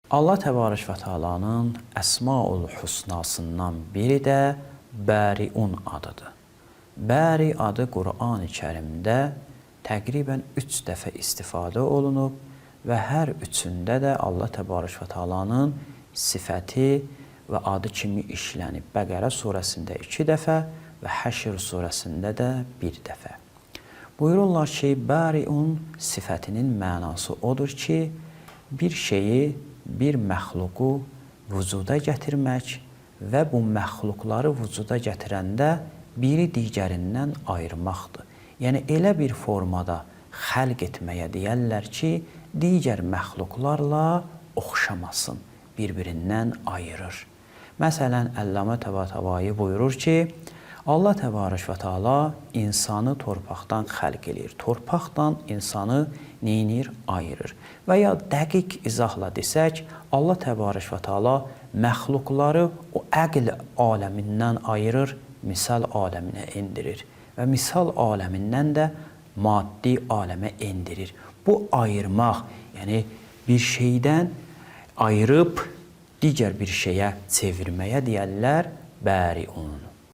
Allah Təbarək və Teala'nın Əsmaul Husnasından biri də Bəriun adıdır. Bəri adı Qur'an-ı Kərimdə təqribən 3 dəfə istifadə olunub və hər üçündə də Allah Təbarək və Teala'nın sifəti və adı kimi işlənib. Bəqərə surəsində 2 dəfə və Həşr surəsində də 1 dəfə. Buyururlar ki, Bəriun sifətinin mənası odur ki, bir şeyi, bir məxluqu vücuda gətirmək və bu məxluqları vücuda gətirəndə biri digərindən ayırmaqdır. Yəni, elə bir formada xəlq etməyə deyərlər ki, digər məxluqlarla oxşamasın, bir-birindən ayırır. Məsələn, Əllamə Təbatəbai buyurur ki, Allah Təbarək və Teala insanı torpaqdan xəlq edir. Torpaqdan insanı neynir? Ayırır. Və ya dəqiq izahla desək, Allah Təbarək və Teala məxluqları o əql aləmindən ayırır, misal aləminə endirir. Və misal aləmindən də maddi aləmə endirir. Bu ayırmaq, yəni bir şeydən ayırıb digər bir şeyə çevirməyə deyərlər Bəriun.